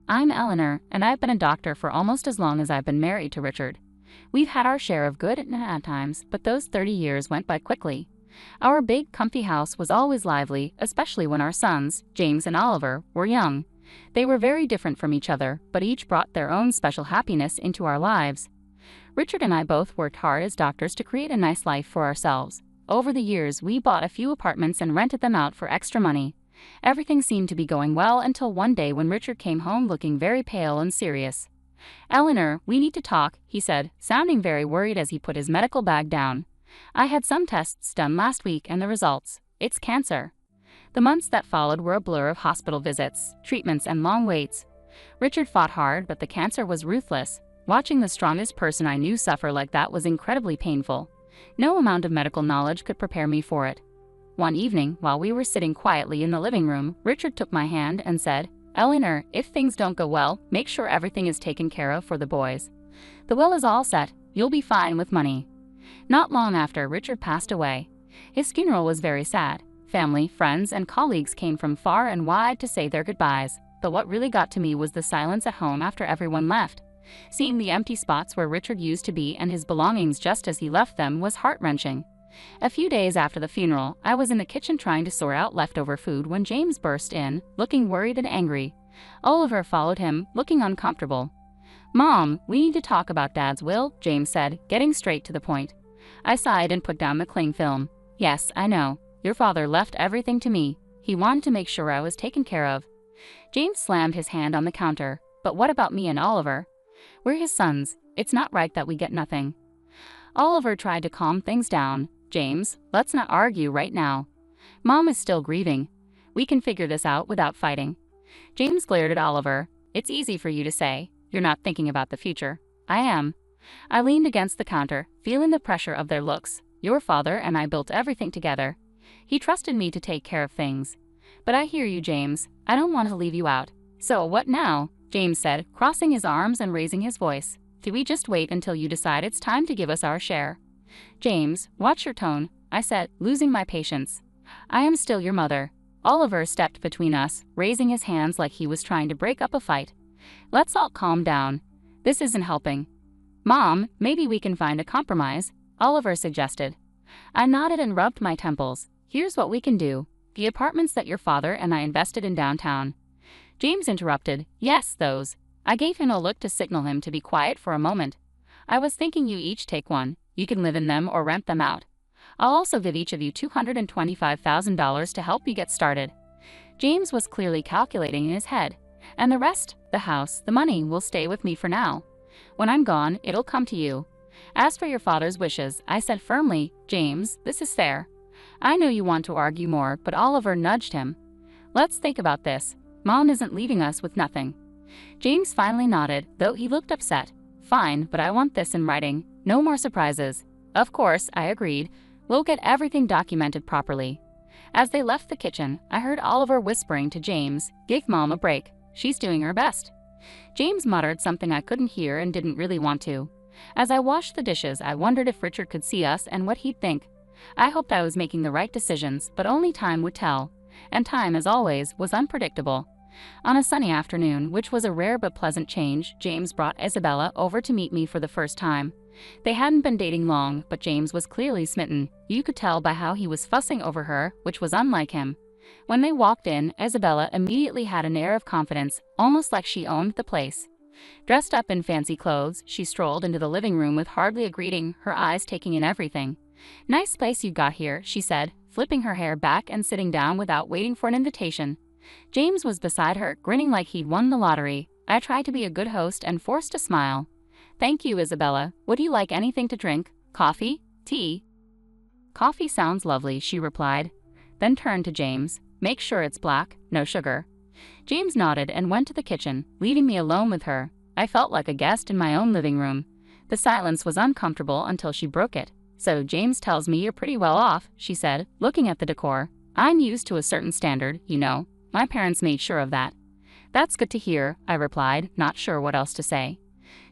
I'm Eleanor, and I've been a doctor for almost as long as I've been married to Richard. We've had our share of good and bad times, but those 30 years went by quickly. Our big, comfy house was always lively, especially when our sons, James and Oliver, were young. They were very different from each other, but each brought their own special happiness into our lives. Richard and I both worked hard as doctors to create a nice life for ourselves. Over the years, we bought a few apartments and rented them out for extra money. Everything seemed to be going well until one day when Richard came home looking very pale and serious. "Eleanor, we need to talk," he said, sounding very worried as he put his medical bag down. "I had some tests done last week and the results. It's cancer." The months that followed were a blur of hospital visits, treatments, and long waits. Richard fought hard, but the cancer was ruthless. Watching the strongest person I knew suffer like that was incredibly painful. No amount of medical knowledge could prepare me for it. One evening, while we were sitting quietly in the living room, Richard took my hand and said, "Eleanor, if things don't go well, make sure everything is taken care of for the boys. The will is all set. You'll be fine with money." Not long after, Richard passed away. His funeral was very sad. Family, friends, and colleagues came from far and wide to say their goodbyes, but what really got to me was the silence at home after everyone left. Seeing the empty spots where Richard used to be and his belongings just as he left them was heart-wrenching. A few days after the funeral, I was in the kitchen trying to sort out leftover food when James burst in, looking worried and angry. Oliver followed him, looking uncomfortable. "Mom, we need to talk about Dad's will," James said, getting straight to the point. I sighed and put down the cling film. "Yes, I know. Your father left everything to me. He wanted to make sure I was taken care of." James slammed his hand on the counter. "But what about me and Oliver? We're his sons. It's not right that we get nothing." Oliver tried to calm things down. "James, let's not argue right now. Mom is still grieving. We can figure this out without fighting." James glared at Oliver. "It's easy for you to say. You're not thinking about the future." "I am." I leaned against the counter, feeling the pressure of their looks. "Your father and I built everything together. He trusted me to take care of things. But I hear you, James. I don't want to leave you out." "So what now?" James said, crossing his arms and raising his voice. "Do we just wait until you decide it's time to give us our share?" "James, watch your tone," I said, losing my patience. "I am still your mother." Oliver stepped between us, raising his hands like he was trying to break up a fight. "Let's all calm down. This isn't helping." "Mom, maybe we can find a compromise," Oliver suggested. I nodded and rubbed my temples. "Here's what we can do. The apartments that your father and I invested in downtown." James interrupted. "Yes, those." I gave him a look to signal him to be quiet for a moment. "I was thinking you each take one. You can live in them or rent them out. I'll also give each of you $225,000 to help you get started." James was clearly calculating in his head. "And the rest, the house, the money, will stay with me for now. When I'm gone, it'll come to you." "As for your father's wishes," I said firmly, "James, this is fair. I know you want to argue more," but Oliver nudged him. "Let's think about this. Mom isn't leaving us with nothing." James finally nodded, though he looked upset. "Fine, but I want this in writing. No more surprises." "Of course," I agreed. "We'll get everything documented properly." As they left the kitchen, I heard Oliver whispering to James, "Give Mom a break. She's doing her best." James muttered something I couldn't hear and didn't really want to. As I washed the dishes, I wondered if Richard could see us and what he'd think. I hoped I was making the right decisions, but only time would tell. And time, as always, was unpredictable. On a sunny afternoon, which was a rare but pleasant change, James brought Isabella over to meet me for the first time. They hadn't been dating long, but James was clearly smitten. You could tell by how he was fussing over her, which was unlike him. When they walked in, Isabella immediately had an air of confidence, almost like she owned the place. Dressed up in fancy clothes, she strolled into the living room with hardly a greeting, her eyes taking in everything. "Nice place you got here," she said, flipping her hair back and sitting down without waiting for an invitation. James was beside her, grinning like he'd won the lottery. I tried to be a good host and forced a smile. "Thank you, Isabella. Would you like anything to drink? Coffee? Tea?" "Coffee sounds lovely," she replied. Then turned to James. "Make sure it's black, no sugar." James nodded and went to the kitchen, leaving me alone with her. I felt like a guest in my own living room. The silence was uncomfortable until she broke it. "So James tells me you're pretty well off," she said, looking at the decor. "I'm used to a certain standard, you know. My parents made sure of that." "That's good to hear," I replied, not sure what else to say.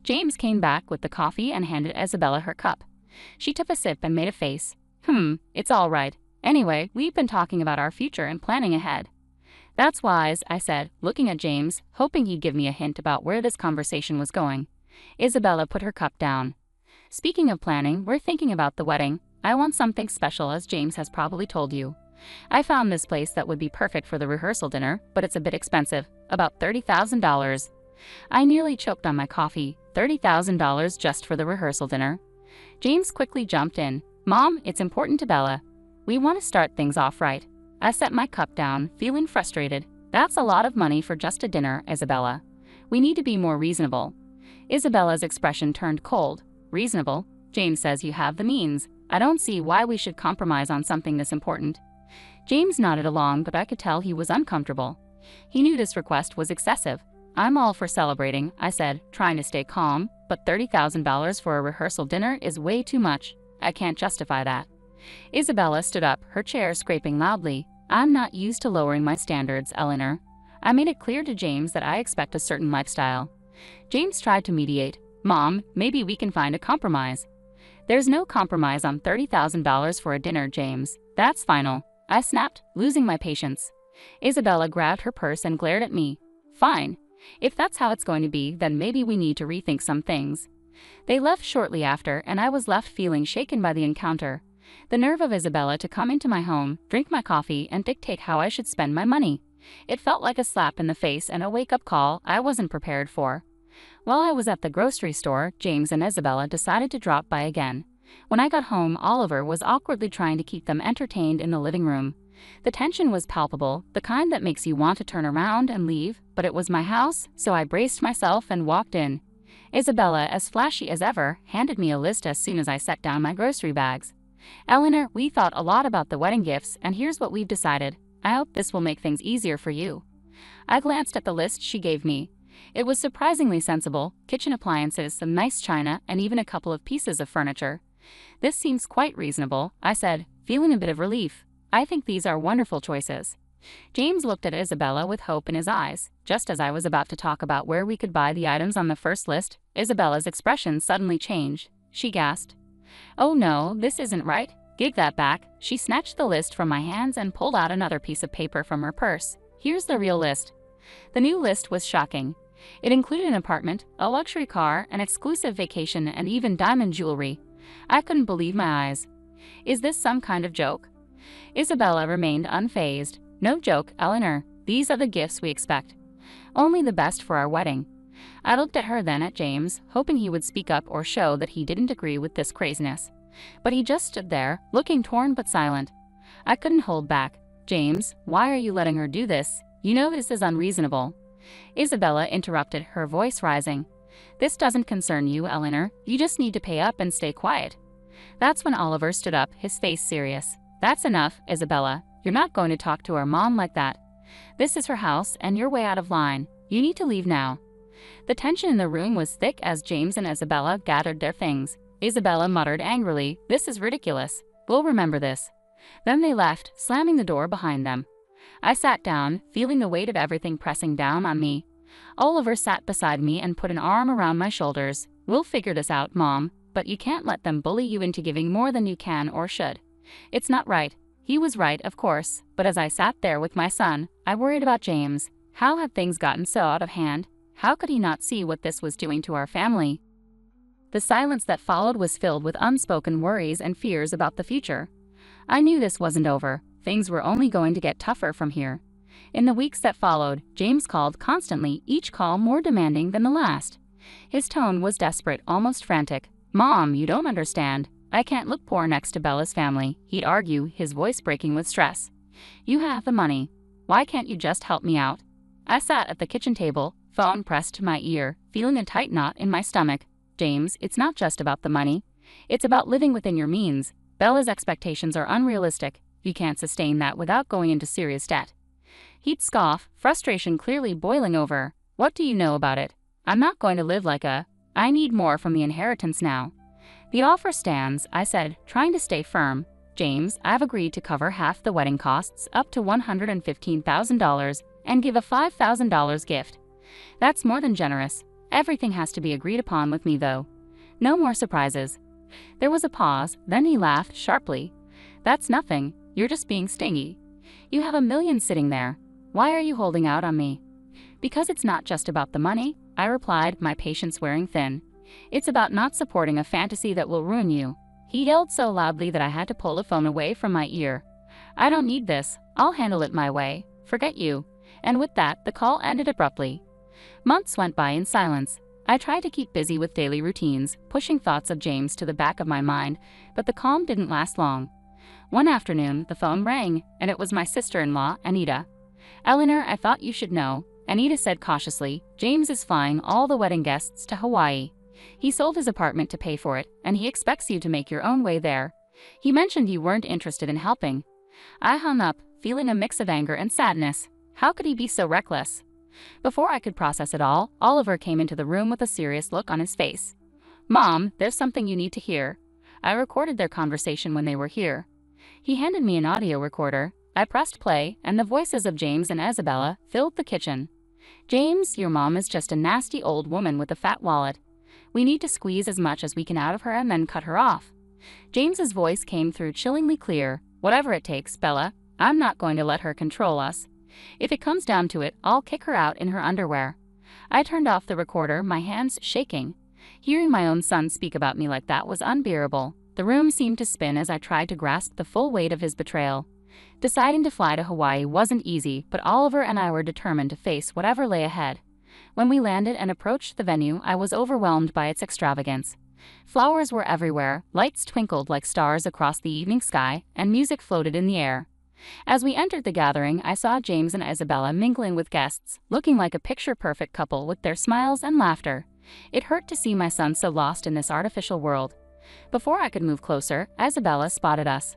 James came back with the coffee and handed Isabella her cup. She took a sip and made a face. It's all right. Anyway, we've been talking about our future and planning ahead." That's wise, I said, looking at James, hoping he'd give me a hint about where this conversation was going. Isabella put her cup down. Speaking of planning, we're thinking about the wedding. I want something special, as James has probably told you. I found this place that would be perfect for the rehearsal dinner, but it's a bit expensive, about $30,000. I nearly choked on my coffee. $30,000 just for the rehearsal dinner. James quickly jumped in. Mom, it's important to Bella. We want to start things off right. I set my cup down, feeling frustrated. That's a lot of money for just a dinner, Isabella. We need to be more reasonable. Isabella's expression turned cold. Reasonable? James says you have the means. I don't see why we should compromise on something this important. James nodded along, but I could tell he was uncomfortable. He knew this request was excessive. I'm all for celebrating, I said, trying to stay calm, but $30,000 for a rehearsal dinner is way too much. I can't justify that. Isabella stood up, her chair scraping loudly. I'm not used to lowering my standards, Eleanor. I made it clear to James that I expect a certain lifestyle. James tried to mediate. Mom, maybe we can find a compromise. There's no compromise on $30,000 for a dinner, James. That's final. I snapped, losing my patience. Isabella grabbed her purse and glared at me. Fine. If that's how it's going to be, then maybe we need to rethink some things. They left shortly after, and I was left feeling shaken by the encounter. The nerve of Isabella to come into my home, drink my coffee, and dictate how I should spend my money. It felt like a slap in the face and a wake-up call I wasn't prepared for. While I was at the grocery store, James and Isabella decided to drop by again. When I got home, Oliver was awkwardly trying to keep them entertained in the living room. The tension was palpable, the kind that makes you want to turn around and leave, but it was my house, so I braced myself and walked in. Isabella, as flashy as ever, handed me a list as soon as I set down my grocery bags. Eleanor, we thought a lot about the wedding gifts, and here's what we've decided. I hope this will make things easier for you. I glanced at the list she gave me. It was surprisingly sensible: kitchen appliances, some nice china, and even a couple of pieces of furniture. This seems quite reasonable, I said, feeling a bit of relief. I think these are wonderful choices. James looked at Isabella with hope in his eyes. Just as I was about to talk about where we could buy the items on the first list, Isabella's expression suddenly changed. She gasped. Oh no, this isn't right. Give that back. She snatched the list from my hands and pulled out another piece of paper from her purse. Here's the real list. The new list was shocking. It included an apartment, a luxury car, an exclusive vacation, and even diamond jewelry. I couldn't believe my eyes. Is this some kind of joke? Isabella remained unfazed. No joke, Eleanor. These are the gifts we expect. Only the best for our wedding. I looked at her, then at James, hoping he would speak up or show that he didn't agree with this craziness. But he just stood there, looking torn but silent. I couldn't hold back. James, why are you letting her do this? You know this is unreasonable. Isabella interrupted, her voice rising. This doesn't concern you, Eleanor. You just need to pay up and stay quiet. That's when Oliver stood up, his face serious. That's enough, Isabella. You're not going to talk to our mom like that. This is her house, and you're way out of line. You need to leave now. The tension in the room was thick as James and Isabella gathered their things. Isabella muttered angrily, "This is ridiculous. We'll remember this." Then they left, slamming the door behind them. I sat down, feeling the weight of everything pressing down on me. Oliver sat beside me and put an arm around my shoulders. We'll figure this out, Mom, but you can't let them bully you into giving more than you can or should. It's not right. He was right, of course, but as I sat there with my son, I worried about James. How had things gotten so out of hand? How could he not see what this was doing to our family? The silence that followed was filled with unspoken worries and fears about the future. I knew this wasn't over. Things were only going to get tougher from here. In the weeks that followed, James called constantly, each call more demanding than the last. His tone was desperate, almost frantic. "Mom, you don't understand. I can't look poor next to Bella's family," he'd argue, his voice breaking with stress. "You have the money. Why can't you just help me out?" I sat at the kitchen table, phone pressed to my ear, feeling a tight knot in my stomach. "James, it's not just about the money. It's about living within your means. Bella's expectations are unrealistic. You can't sustain that without going into serious debt." He'd scoff, frustration clearly boiling over. "What do you know about it? I'm not going to live like a... I need more from the inheritance now." "The offer stands," I said, trying to stay firm. "James, I've agreed to cover half the wedding costs, up to $115,000, and give a $5,000 gift. That's more than generous. Everything has to be agreed upon with me, though. No more surprises." There was a pause, then he laughed sharply. "That's nothing. You're just being stingy. You have $1 million sitting there." Why are you holding out on me?" "Because it's not just about the money," I replied, my patience wearing thin. "It's about not supporting a fantasy that will ruin you." He yelled so loudly that I had to pull the phone away from my ear. "I don't need this. I'll handle it my way. Forget you." And with that, the call ended abruptly. Months went by in silence. I tried to keep busy with daily routines, pushing thoughts of James to the back of my mind, but the calm didn't last long. One afternoon, the phone rang, and it was my sister-in-law, Aita. "Eleanor, I thought you should know," Aita said cautiously. "James is flying all the wedding guests to Hawaii. He sold his apartment to pay for it, and he expects you to make your own way there. He mentioned you weren't interested in helping." I hung up, feeling a mix of anger and sadness. How could he be so reckless? Before I could process it all, Oliver came into the room with a serious look on his face. "Mom, there's something you need to hear." I recorded their conversation when they were here. He handed me an audio recorder. I pressed play, and the voices of James and Isabella filled the kitchen. "James, your mom is just a nasty old woman with a fat wallet. We need to squeeze as much as we can out of her and then cut her off." James's voice came through chillingly clear. "Whatever it takes, Bella. I'm not going to let her control us. If it comes down to it, I'll kick her out in her underwear." I turned off the recorder, my hands shaking. Hearing my own son speak about me like that was unbearable. The room seemed to spin as I tried to grasp the full weight of his betrayal. Deciding to fly to Hawaii wasn't easy, but Oliver and I were determined to face whatever lay ahead. When we landed and approached the venue, I was overwhelmed by its extravagance. Flowers were everywhere, lights twinkled like stars across the evening sky, and music floated in the air. As we entered the gathering, I saw James and Isabella mingling with guests, looking like a picture-perfect couple with their smiles and laughter. It hurt to see my son so lost in this artificial world. Before I could move closer, Isabella spotted us.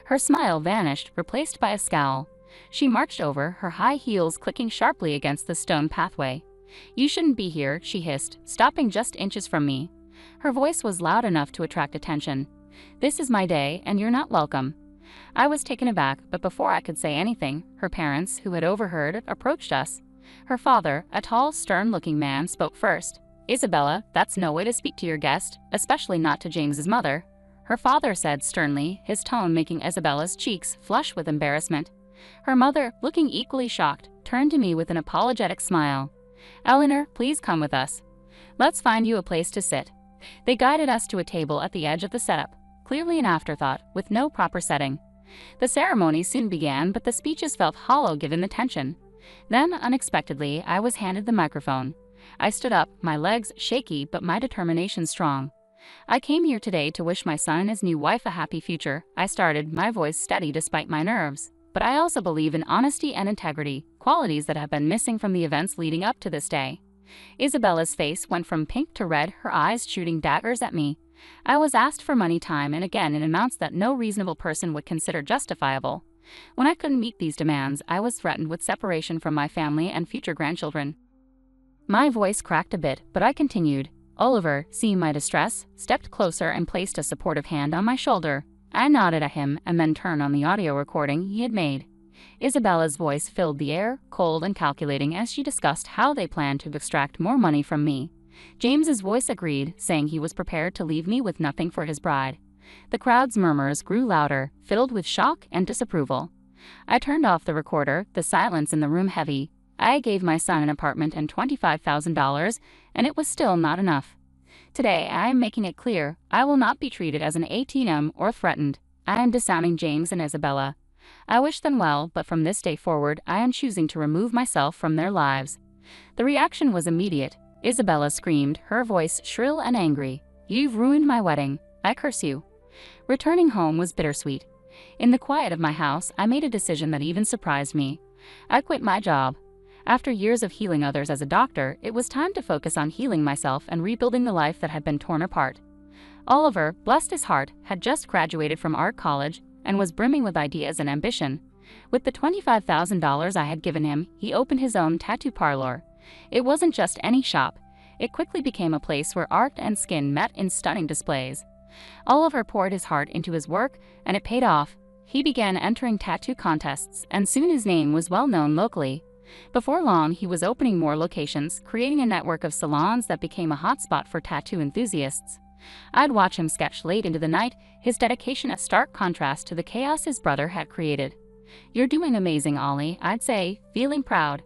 Her smile vanished, replaced by a scowl. She marched over, her high heels clicking sharply against the stone pathway. "You shouldn't be here," she hissed, stopping just inches from me. Her voice was loud enough to attract attention. "This is my day, and you're not welcome." I was taken aback, but before I could say anything, her parents, who had overheard, approached us. Her father, a tall, stern-looking man, spoke first. "Isabella, that's no way to speak to your guest, especially not to James's mother," her father said sternly, his tone making Isabella's cheeks flush with embarrassment. Her mother, looking equally shocked, turned to me with an apologetic smile. "Eleanor, please come with us. Let's find you a place to sit." They guided us to a table at the edge of the setup, clearly an afterthought, with no proper setting. The ceremony soon began, but the speeches felt hollow given the tension. Then, unexpectedly, I was handed the microphone. I stood up, my legs shaky but my determination strong. "I came here today to wish my son and his new wife a happy future," I started, my voice steady despite my nerves. "But I also believe in honesty and integrity, qualities that have been missing from the events leading up to this day." Isabella's face went from pink to red, her eyes shooting daggers at me. I was asked for money time and again in amounts that no reasonable person would consider justifiable. When I couldn't meet these demands, I was threatened with separation from my family and future grandchildren. My voice cracked a bit, but I continued. Oliver, seeing my distress, stepped closer and placed a supportive hand on my shoulder. I nodded at him and then turned on the audio recording he had made. Isabella's voice filled the air, cold and calculating as she discussed how they planned to extract more money from me. James's voice agreed, saying he was prepared to leave me with nothing for his bride. The crowd's murmurs grew louder, filled with shock and disapproval. I turned off the recorder, the silence in the room heavy. I gave my son an apartment and $25,000, and it was still not enough. Today, I am making it clear, I will not be treated as an ATM or threatened. I am disowning James and Isabella. I wish them well, but from this day forward, I am choosing to remove myself from their lives. The reaction was immediate. Isabella screamed, her voice shrill and angry. "You've ruined my wedding. I curse you." Returning home was bittersweet. In the quiet of my house, I made a decision that even surprised me. I quit my job. After years of healing others as a doctor, it was time to focus on healing myself and rebuilding the life that had been torn apart. Oliver, bless his heart, had just graduated from art college and was brimming with ideas and ambition. With the $25,000 I had given him, he opened his own tattoo parlor. It wasn't just any shop. It quickly became a place where art and skin met in stunning displays. Oliver poured his heart into his work, and it paid off. He began entering tattoo contests, and soon his name was well known locally. Before long, he was opening more locations, creating a network of salons that became a hotspot for tattoo enthusiasts. I'd watch him sketch late into the night, his dedication a stark contrast to the chaos his brother had created. "You're doing amazing, Ollie," I'd say, feeling proud.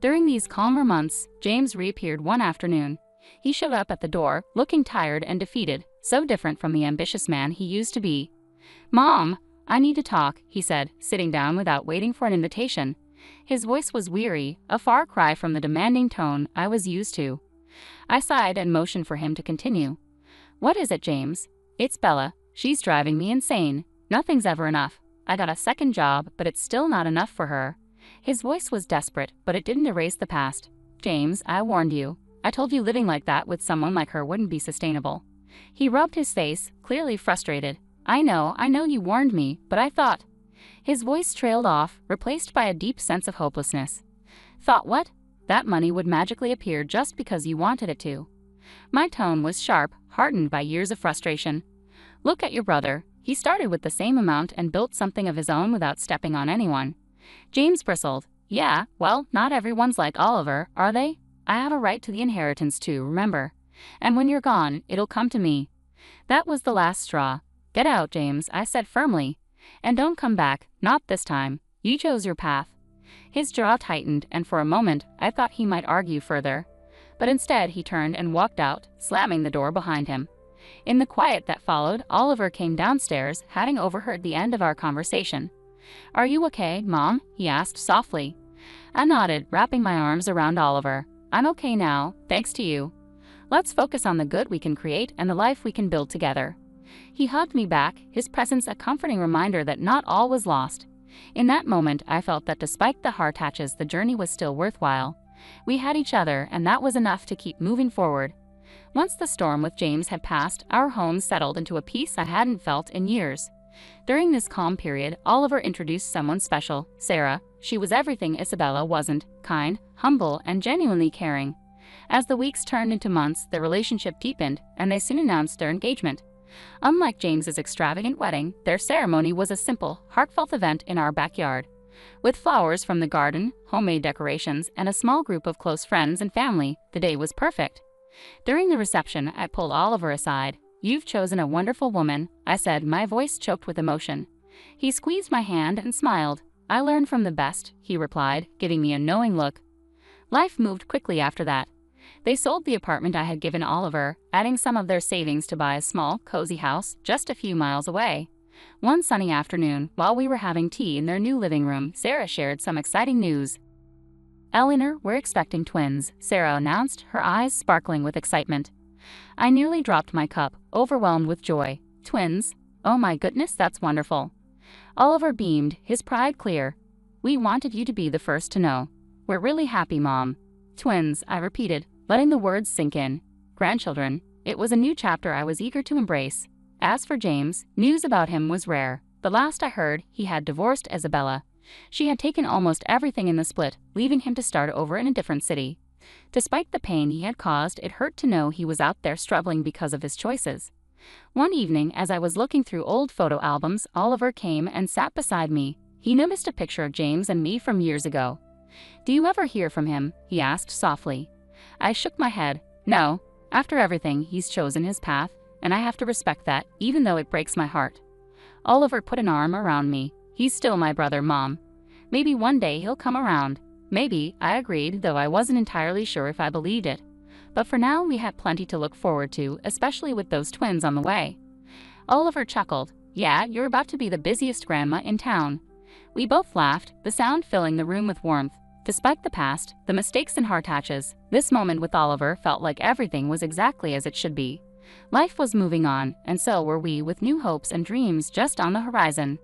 During these calmer months, James reappeared one afternoon. He showed up at the door, looking tired and defeated, so different from the ambitious man he used to be. "Mom, I need to talk," he said, sitting down without waiting for an invitation. His voice was weary, a far cry from the demanding tone I was used to. I sighed and motioned for him to continue. "What is it, James?" "It's Bella. She's driving me insane. Nothing's ever enough. I got a second job, but it's still not enough for her." His voice was desperate, but it didn't erase the past. "James, I warned you. I told you living like that with someone like her wouldn't be sustainable." He rubbed his face, clearly frustrated. I know you warned me, but I thought." His voice trailed off, replaced by a deep sense of hopelessness. "Thought what?" "That money would magically appear just because you wanted it to." My tone was sharp, hardened by years of frustration. "Look at your brother. He started with the same amount and built something of his own without stepping on anyone." James bristled. "Yeah, well, not everyone's like Oliver, are they? I have a right to the inheritance too, remember? And when you're gone, it'll come to me." That was the last straw. "Get out, James," I said firmly. "And don't come back, not this time. You chose your path." His jaw tightened, and for a moment, I thought he might argue further. But instead, he turned and walked out, slamming the door behind him. In the quiet that followed, Oliver came downstairs, having overheard the end of our conversation. "Are you okay, Mom?" he asked softly. I nodded, wrapping my arms around Oliver. "I'm okay now, thanks to you. Let's focus on the good we can create and the life we can build together." He hugged me back, his presence a comforting reminder that not all was lost. In that moment, I felt that despite the hard patches, the journey was still worthwhile. We had each other, and that was enough to keep moving forward. Once the storm with James had passed, our home settled into a peace I hadn't felt in years. During this calm period, Oliver introduced someone special, Sarah. She was everything Isabella wasn't: kind, humble, and genuinely caring. As the weeks turned into months, their relationship deepened, and they soon announced their engagement. Unlike James's extravagant wedding, their ceremony was a simple, heartfelt event in our backyard. With flowers from the garden, homemade decorations, and a small group of close friends and family, the day was perfect. During the reception, I pulled Oliver aside. "You've chosen a wonderful woman," I said, my voice choked with emotion. He squeezed my hand and smiled. "I learn from the best," he replied, giving me a knowing look. Life moved quickly after that. They sold the apartment I had given Oliver, adding some of their savings to buy a small, cozy house just a few miles away. One sunny afternoon, while we were having tea in their new living room, Sarah shared some exciting news. "Eleanor, we're expecting twins," Sarah announced, her eyes sparkling with excitement. I nearly dropped my cup, overwhelmed with joy. "Twins? Oh my goodness, that's wonderful." Oliver beamed, his pride clear. "We wanted you to be the first to know. We're really happy, Mom." "Twins," I repeated, letting the words sink in. "Grandchildren." It was a new chapter I was eager to embrace. As for James, news about him was rare. The last I heard, he had divorced Isabella. She had taken almost everything in the split, leaving him to start over in a different city. Despite the pain he had caused, it hurt to know he was out there struggling because of his choices. One evening, as I was looking through old photo albums, Oliver came and sat beside me. He noticed a picture of James and me from years ago. "Do you ever hear from him?" he asked softly. I shook my head. "No. After everything, he's chosen his path, and I have to respect that, even though it breaks my heart." Oliver put an arm around me. "He's still my brother, Mom. Maybe one day he'll come around." "Maybe," I agreed, though I wasn't entirely sure if I believed it. But for now, we had plenty to look forward to, especially with those twins on the way. Oliver chuckled. "Yeah, you're about to be the busiest grandma in town." We both laughed, the sound filling the room with warmth. Despite the past, the mistakes and hard patches, this moment with Oliver felt like everything was exactly as it should be. Life was moving on, and so were we, with new hopes and dreams just on the horizon.